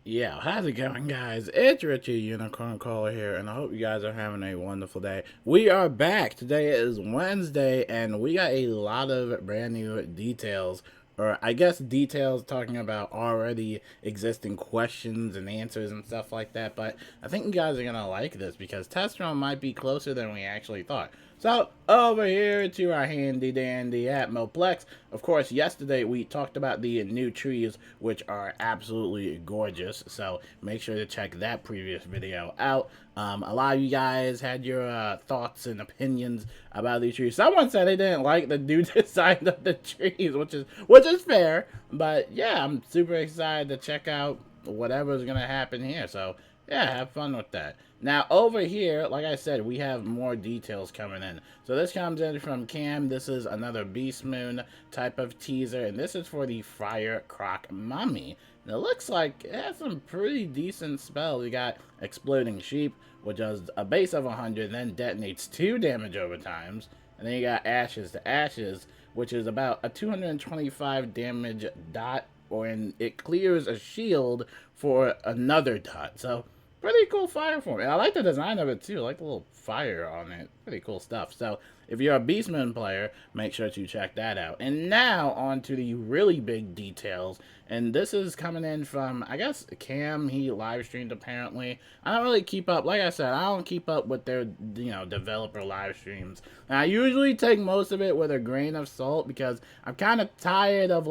Yeah, how's it going, guys? It's Richie Unicorn Caller here, and I hope you guys are having a wonderful day. We are back. Today is Wednesday, and we got a lot of brand new details, or I guess details talking about already existing questions and answers and stuff like that. But I think you guys are gonna like this because test run might be closer than we actually thought. So, over here to our handy dandy Atmoplex. Of course, yesterday we talked about the new trees, which are absolutely gorgeous. So, make sure to check that previous video out. A lot of you guys had your thoughts and opinions about these trees. Someone said they didn't like the new design of the trees, which is fair. But yeah, I'm super excited to check out whatever's gonna happen here. So yeah, have fun with that. Now, over here, like I said, we have more details coming in. So this comes in from Cam. This is another Beast Moon type of teaser, and this is for the Fire Croc Mummy. And it looks like it has some pretty decent spells. You got Exploding Sheep, which does a base of 100, then detonates 2 damage over times. And then you got Ashes to Ashes, which is about a 225 damage dot, or it clears a shield for another dot. So pretty cool fire form. And I like the design of it too. I like the little fire on it. Pretty cool stuff. So if you're a Beastman player, make sure to check that out. And now on to the really big details. And this is coming in from, I guess, Cam. He live streamed apparently. I don't really keep up. Like I said, I don't keep up with their, developer live streams. And I usually take most of it with a grain of salt because I'm kind of tired of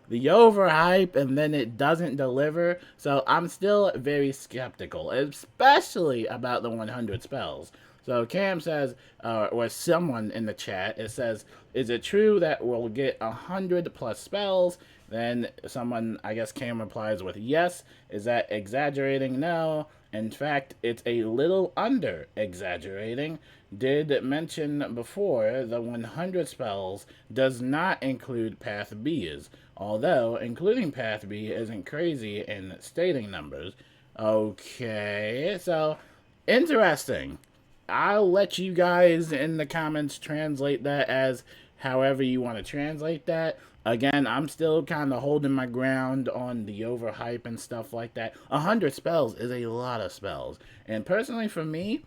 the overhype and then it doesn't deliver. So I'm still very skeptical, especially about the 100 spells. So Cam says, or someone in the chat, it says, is it true that we'll get 100 plus spells? Then someone, I guess Cam replies with yes. Is that exaggerating? No. In fact, it's a little under exaggerating. Did mention before the 100 spells does not include Path B's, although including Path B isn't crazy in stating numbers. Okay, so interesting. I'll let you guys in the comments translate that as however you want to translate that. Again, I'm still kind of holding my ground on the overhype and stuff like that. 100 spells is a lot of spells. And personally for me,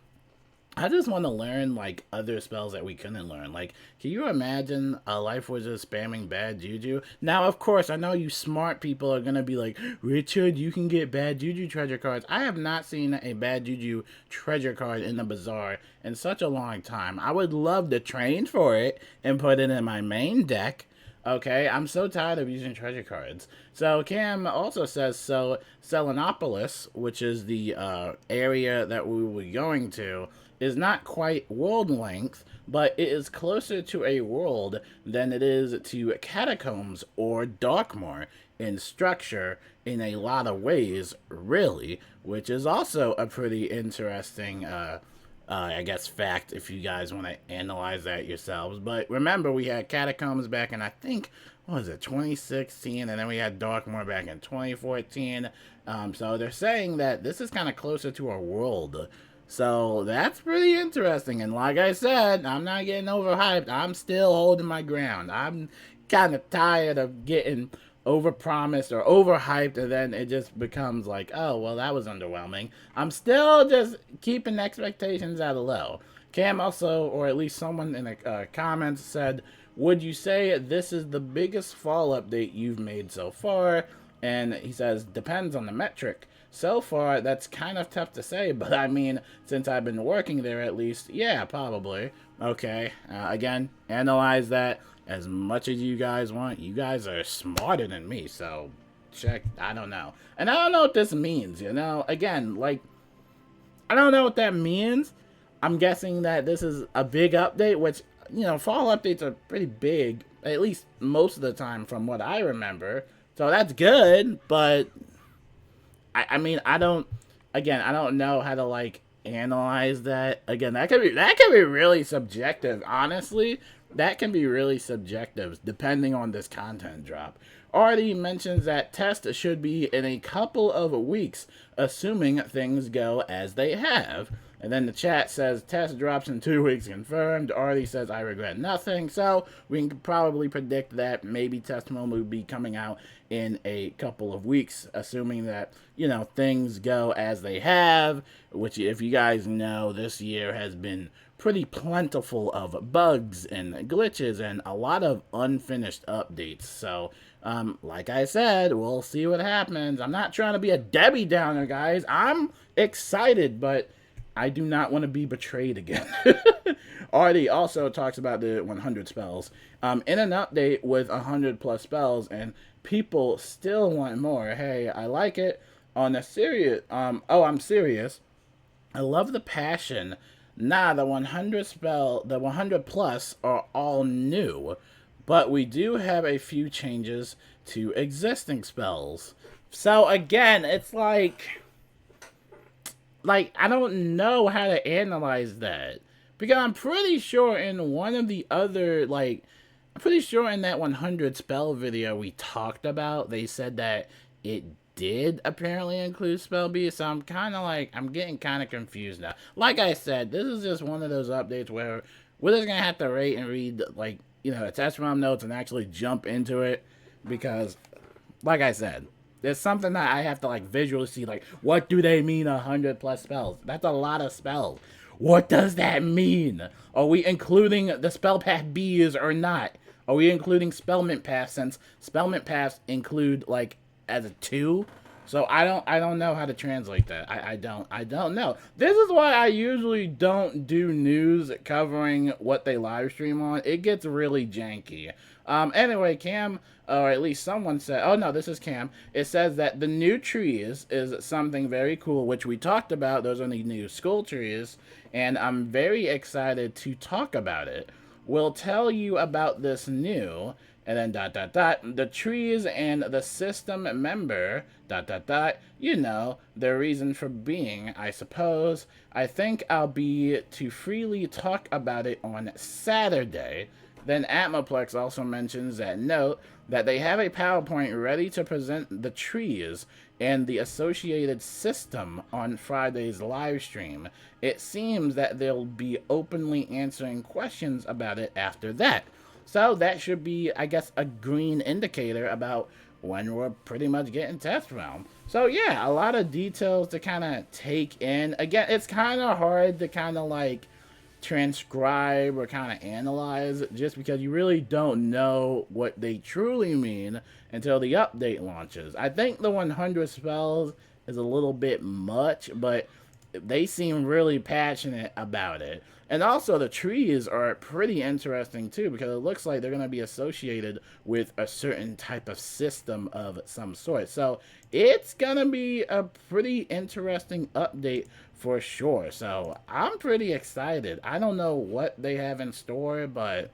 I just want to learn other spells that we couldn't learn. Can you imagine a Life Wizard spamming bad juju? Now, of course, I know you smart people are gonna be like, Richard, you can get bad juju treasure cards. I have not seen a bad juju treasure card in the bazaar in such a long time. I would love to train for it and put it in my main deck. Okay, I'm so tired of using treasure cards. So Cam also says, so Selenopolis, which is the area that we were going to, is not quite world length, but it is closer to a world than it is to Catacombs or Darkmoor in structure in a lot of ways, really, which is also a pretty interesting I guess, fact if you guys want to analyze that yourselves. But remember, we had Catacombs back in, I think, what was it, 2016, and then we had Darkmoor back in 2014. So they're saying that this is kind of closer to our world. So that's pretty interesting. And like I said, I'm not getting overhyped. I'm still holding my ground. I'm kind of tired of getting overpromised or overhyped, and then it just becomes like, oh, well, that was underwhelming. I'm still just keeping expectations at a low. Cam also, or at least someone in the comments said, would you say this is the biggest fall update you've made so far? And he says, depends on the metric. So far, that's kind of tough to say, but I mean, since I've been working there at least, yeah, probably. Okay, again, analyze that as much as you guys want. You guys are smarter than me, so check, I don't know. And I don't know what this means, Again, I don't know what that means. I'm guessing that this is a big update, which, fall updates are pretty big, at least most of the time from what I remember. So that's good, but I mean, I don't know how to analyze that. Again, that can be really subjective, honestly. That can be really subjective depending on this content drop. Already mentions that test should be in a couple of weeks, assuming things go as they have. And then the chat says test drops in 2 weeks confirmed. Artie says I regret nothing. So we can probably predict that maybe testimony will be coming out in a couple of weeks, assuming that, you know, things go as they have, which, if you guys know, this year has been pretty plentiful of bugs and glitches and a lot of unfinished updates. So, like I said, we'll see what happens. I'm not trying to be a Debbie Downer, guys. I'm excited, but I do not want to be betrayed again. Artie also talks about the 100 spells. In an update with 100 plus spells, and people still want more. Hey, I like it. On a serious, I'm serious. I love the passion. Nah, the 100 plus are all new, but we do have a few changes to existing spells. So again, it's like I don't know how to analyze that, because I'm pretty sure in one of the other, I'm pretty sure in that 100 spell video we talked about, they said that it did apparently include spell beasts. So I'm kind of I'm getting kind of confused now. Like I said, this is just one of those updates where we're just gonna have to rate and read, the test ROM notes and actually jump into it, because, like I said, there's something that I have to visually see, what do they mean 100 plus spells? That's a lot of spells. What does that mean? Are we including the spell path Bs or not? Are we including spellment paths, since spellment paths include as a 2? So I don't know how to translate that. I don't know. This is why I usually don't do news covering what they live stream on. It gets really janky. Anyway, Cam, or at least someone said, oh no, this is Cam. It says that the new trees is something very cool, which we talked about. Those are the new school trees, and I'm very excited to talk about it. We'll tell you about this new, and then ... the trees and the system member ... you know, the reason for being, I suppose. I think I'll be to freely talk about it on Saturday. Then Atmoplex also mentions that note that they have a PowerPoint ready to present the trees and the associated system on Friday's live stream. It seems that they'll be openly answering questions about it after that. So that should be, I guess, a green indicator about when we're pretty much getting test realm. So yeah, a lot of details to kind of take in. Again, it's kind of hard to kind of transcribe or kind of analyze, just because you really don't know what they truly mean until the update launches. I think the 100 spells is a little bit much, but they seem really passionate about it. And also the trees are pretty interesting too, because it looks like they're going to be associated with a certain type of system of some sort. So it's going to be a pretty interesting update for sure. So I'm pretty excited. I don't know what they have in store, but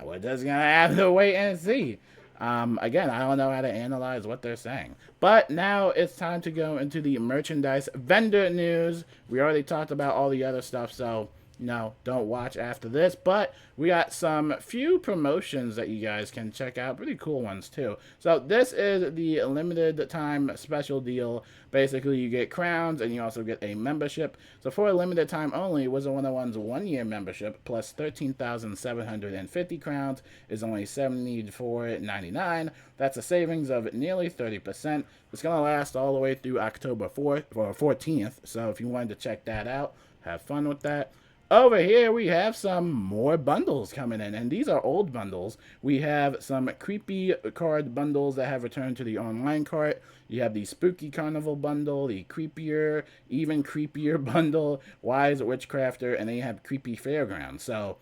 we're just going to have to wait and see. Again, I don't know how to analyze what they're saying. But now it's time to go into the merchandise vendor news. We already talked about all the other stuff, so no, don't watch after this. But we got some few promotions that you guys can check out. Pretty cool ones, too. So this is the limited time special deal. Basically, you get crowns and you also get a membership. So for a limited time only, Wizard101's 1-year membership plus 13,750 crowns is only $74.99. That's a savings of nearly 30%. It's going to last all the way through October 4th or 14th. So if you wanted to check that out, have fun with that. Over here, we have some more bundles coming in, and these are old bundles. We have some creepy card bundles that have returned to the online cart. You have the Spooky Carnival bundle, the creepier, even creepier bundle, Wise Witchcrafter, and then you have Creepy Fairgrounds. So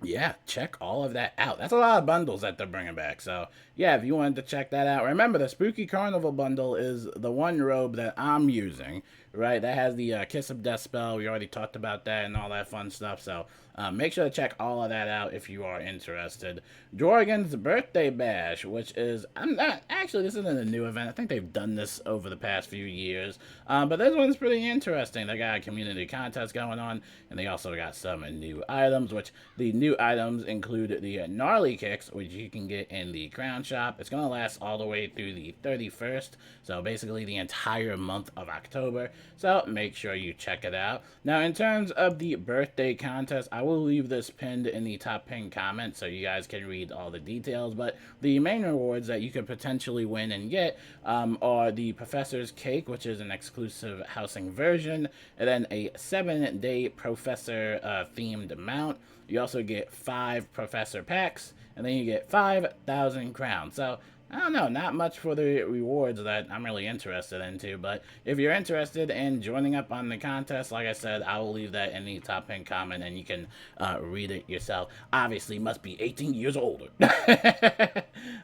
yeah, check all of that out. That's a lot of bundles that they're bringing back. So yeah, if you wanted to check that out, remember the Spooky Carnival bundle is the one robe that I'm using, right? That has the Kiss of Death spell. We already talked about that and all that fun stuff. So make sure to check all of that out if you are interested. Jorgen's Birthday Bash, which is, I'm not, actually this isn't a new event. I think they've done this over the past few years. But this one's pretty interesting. They got a community contest going on, and they also got some new items, which the new few items include the Gnarly Kicks, which you can get in the Crown Shop. It's going to last all the way through the 31st, so basically the entire month of October. So make sure you check it out. Now, in terms of the birthday contest, I will leave this pinned in the top pinned comment so you guys can read all the details. But the main rewards that you could potentially win and get are the Professor's Cake, which is an exclusive housing version, and then a 7-day Professor themed mount. You also get 5 Professor packs, and then you get 5,000 crowns. So I don't know, not much for the rewards that I'm really interested into, but if you're interested in joining up on the contest, like I said, I will leave that in the top pinned comment and you can read it yourself. Obviously, must be 18 years older.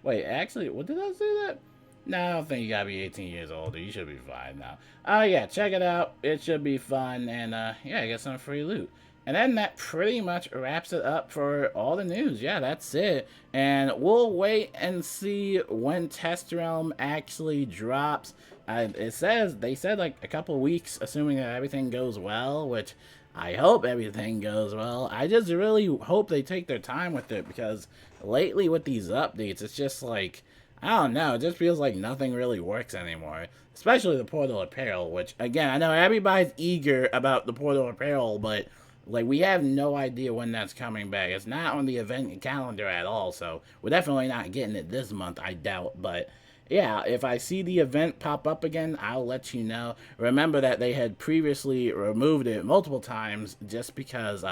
Wait, actually, what did I say that? No, I don't think you gotta be 18 years older. You should be fine now. Yeah, check it out. It should be fun, and yeah, get some free loot. And then that pretty much wraps it up for all the news. Yeah, that's it. And we'll wait and see when Test Realm actually drops. They said like a couple weeks, assuming that everything goes well, which I hope everything goes well. I just really hope they take their time with it, because lately with these updates, it's just like, I don't know, it just feels like nothing really works anymore. Especially the Portal Apparel, which, again, I know everybody's eager about the Portal Apparel, but like, we have no idea when that's coming back. It's not on the event calendar at all, so we're definitely not getting it this month, I doubt. But yeah, if I see the event pop up again, I'll let you know. Remember that they had previously removed it multiple times just because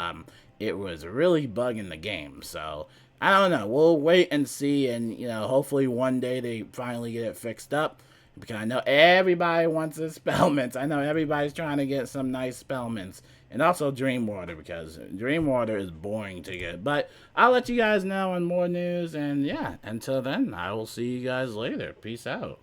it was really bugging the game. So I don't know. We'll wait and see, and you know, hopefully one day they finally get it fixed up. Because I know everybody wants the spellmints. I know everybody's trying to get some nice spellmints. And also Dream Water, because Dream Water is boring to get. But I'll let you guys know on more news. And yeah, until then, I will see you guys later. Peace out.